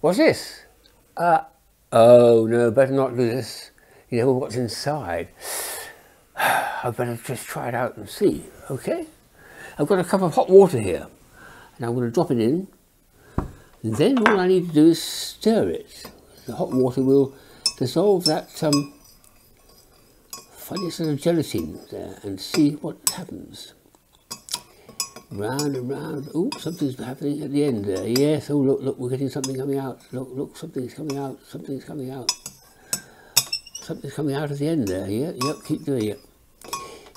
What's this? Oh no, better not do this. You know what's inside. I better just try it out and see, okay? I've got a cup of hot water here, and I'm going to drop it in, and then all I need to do is stir it. The hot water will dissolve that funny sort of gelatine there, and see what happens. Round and round. Oh, something's happening at the end there. Yes, oh look, we're getting something coming out. Look, something's coming out, something's coming out. Something's coming out at the end there. Yep, keep doing it.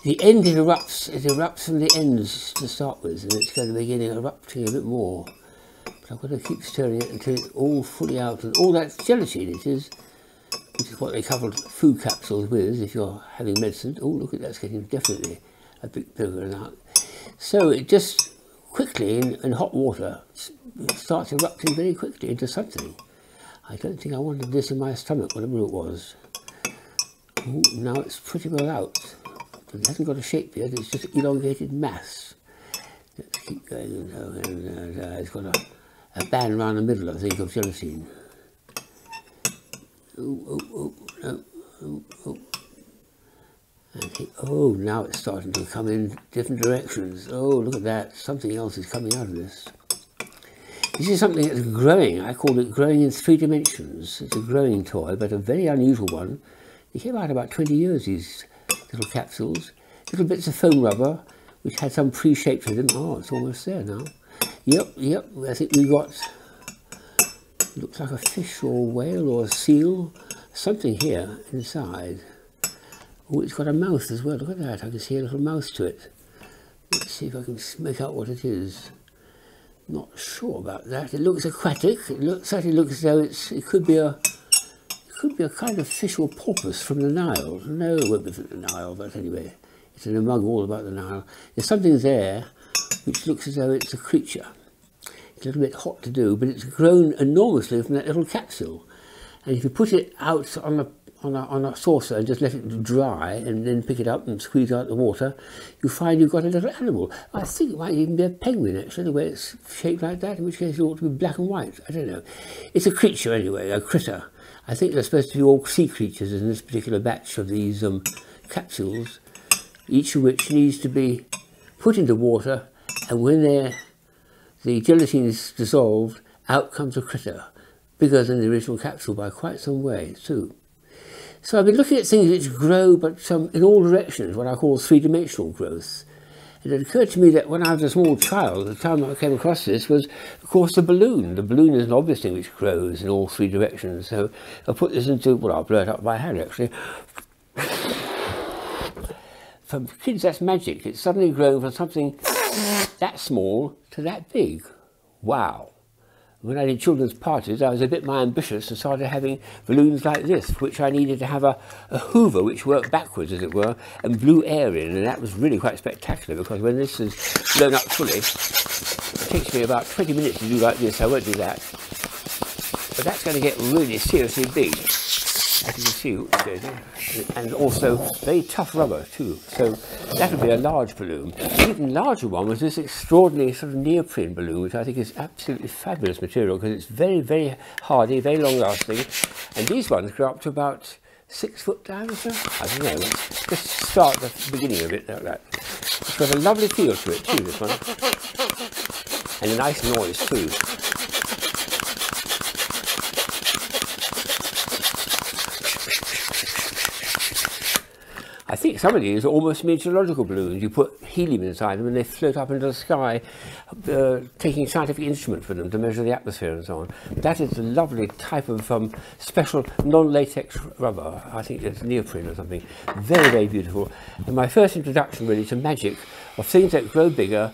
The end erupts from the ends to start with, and it's going to begin erupting a bit more. But I've got to keep stirring it until it's all fully out, and all that gelatine it is, which is what they covered food capsules with if you're having medicine. Oh, look at that's getting definitely a bit bigger now. So it just quickly, in hot water, starts erupting very quickly into something. I don't think I wanted this in my stomach, whatever it was. Ooh, now it's pretty well out. But it hasn't got a shape yet, it's just elongated mass. Let's keep going, and it's got a band around the middle, I think, of gelatine. Oh, now it's starting to come in different directions. Oh, look at that. Something else is coming out of this. This is something that's growing. I call it growing in 3 dimensions. It's a growing toy, but a very unusual one. They came out about 20 years, these little capsules. Little bits of foam rubber, which had some pre-shape to them. Oh, it's almost there now. Yep. I think we got, looks like a fish or a whale or a seal. Something here inside. Oh, it's got a mouth as well. Look at that. I can see a little mouth to it. Let's see if I can make out what it is. Not sure about that. It looks aquatic. It certainly looks as though it could be a kind of fish or porpoise from the Nile. No, it won't be from the Nile, but anyway, it's in a mug all about the Nile. There's something there which looks as though it's a creature. It's a little bit hot to do, but it's grown enormously from that little capsule. And if you put it out on a saucer and just let it dry and then pick it up and squeeze out the water, you find you've got a little animal. I think it might even be a penguin, actually, the way it's shaped like that, in which case it ought to be black and white. I don't know. It's a creature anyway, a critter. I think they're supposed to be all sea creatures in this particular batch of these capsules, each of which needs to be put into water, and when the gelatine is dissolved, out comes a critter, bigger than the original capsule by quite some way too. So I've been looking at things which grow, but in all directions, what I call 3-dimensional growth. And it occurred to me that when I was a small child, the time I came across this was, of course, the balloon. The balloon is an obvious thing which grows in all 3 directions. So I'll put this into, well, I'll blow it up by hand, actually. For kids, that's magic. It's suddenly grown from something that small to that big. Wow. When I did children's parties, I was a bit more ambitious and started having balloons like this, for which I needed to have a hoover which worked backwards, as it were, and blew air in, and that was really quite spectacular, because when this is blown up fully, it takes me about 20 minutes to do like this. I won't do that. But that's going to get really seriously big, as you can see, and also very tough rubber too. So that would be a large balloon. The even larger one was this extraordinary sort of neoprene balloon, which I think is absolutely fabulous material, because it's very, very hardy, very long lasting. And these ones grow up to about 6 foot diameter. I don't know. Just start at the beginning of it like that. It's got a lovely feel to it too, this one, and a nice noise too. I think some of these are almost meteorological balloons. You put helium inside them and they float up into the sky, taking scientific instruments for them to measure the atmosphere and so on. That is a lovely type of special non-latex rubber. I think it's neoprene or something. Very, very beautiful. And my first introduction really to magic of things that grow bigger,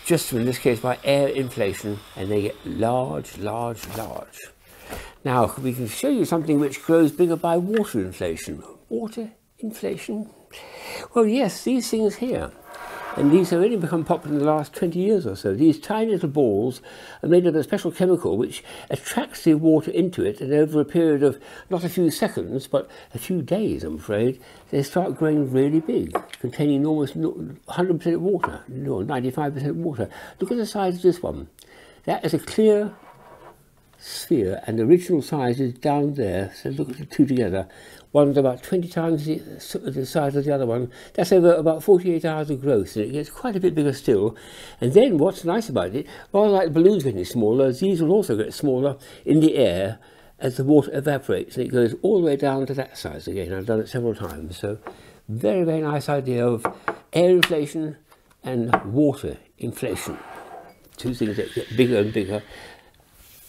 just in this case by air inflation, and they get large, large, large. Now we can show you something which grows bigger by water inflation. Water inflation? Well, yes, these things here, and these have only become popular in the last 20 years or so. These tiny little balls are made of a special chemical which attracts the water into it, and over a period of not a few seconds but a few days, I'm afraid, they start growing really big, containing almost 100% water, no, 95% water. Look at the size of this one. That is a clear sphere, and the original size is down there. So look at the two together. One's about 20 times the size of the other one. That's over about 48 hours of growth, and it gets quite a bit bigger still. And then what's nice about it, rather like the balloons getting smaller, these will also get smaller in the air as the water evaporates, and it goes all the way down to that size again. I've done it several times. So very, very nice idea of air inflation and water inflation. Two things that get bigger and bigger.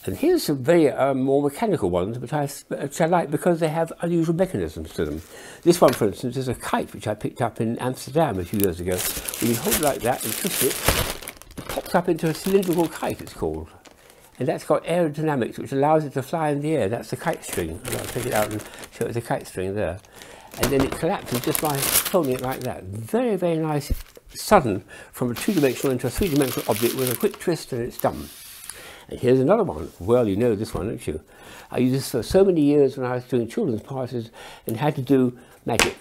And here's some very more mechanical ones, which I like because they have unusual mechanisms to them. This one, for instance, is a kite which I picked up in Amsterdam a few years ago. When you hold it like that and twist it pops up into a cylindrical kite, it's called. And that's got aerodynamics, which allows it to fly in the air. That's the kite string. And I'll take it out and show it the kite string there. And then it collapses just by holding it like that. Very, very nice, sudden, from a two-dimensional into a three-dimensional object with a quick twist, and it's done. And here's another one. Well, you know this one, don't you? I used this for so many years when I was doing children's parties and had to do magic.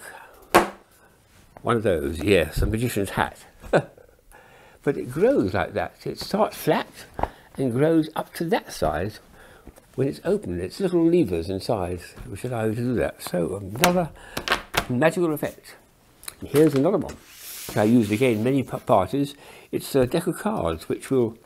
One of those, yes, a magician's hat. But it grows like that. It starts flat and grows up to that size when it's open. It's little levers inside which allow you to do that. So another magical effect. And here's another one, which I used again in many parties. It's a deck of cards which will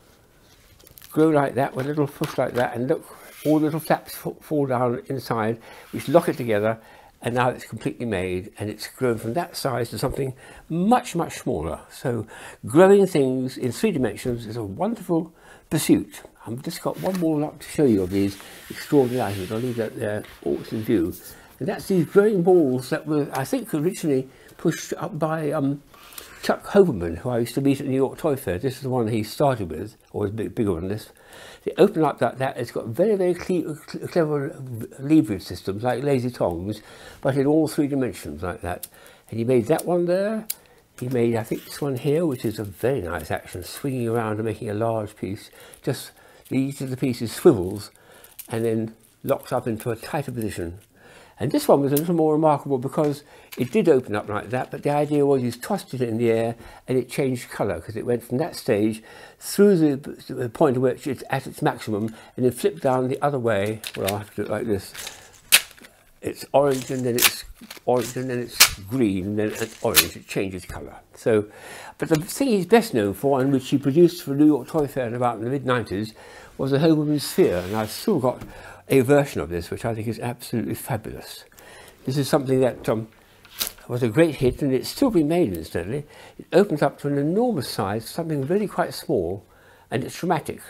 grow like that with a little push like that, and look, all the little flaps fall down inside, which lock it together, and now it's completely made, and it's grown from that size to something much, much smaller. So growing things in 3 dimensions is a wonderful pursuit. I've just got one more lot to show you of these extraordinary items. I'll leave that there, all in view. And that's these growing balls that were, I think, originally pushed up by Chuck Hoberman, who I used to meet at the New York Toy Fair. This is the one he started with, or was a bit bigger than this. They open up like that. It's got very, very clever leverage systems, like lazy tongs, but in all 3 dimensions like that. And he made that one there. He made, I think, this one here, which is a very nice action, swinging around and making a large piece. Just each of the pieces swivels and then locks up into a tighter position. And this one was a little more remarkable because it did open up like that, but the idea was you tossed it in the air and it changed colour, because it went from that stage through the point at which it's at its maximum and then flipped down the other way. Well, I'll have to do it like this. It's orange and then it's orange and then it's green and then it's orange. It changes colour. So, but the thing he's best known for, and which he produced for the New York Toy Fair in about the mid-90s, was the Hoberman Sphere, and I've still got a version of this which I think is absolutely fabulous. This is something that was a great hit, and it's still being made incidentally. It opens up to an enormous size, something really quite small, and it's dramatic.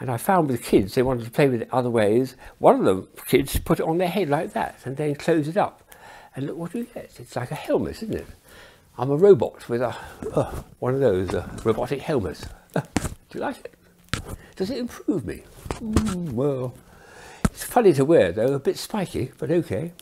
And I found with kids, they wanted to play with it other ways. One of the kids put it on their head like that and then close it up. And look what you get. It's like a helmet, isn't it? I'm a robot with a one of those robotic helmets. Do you like it? Does it improve me? Well, it's funny to wear though, a bit spiky, but okay.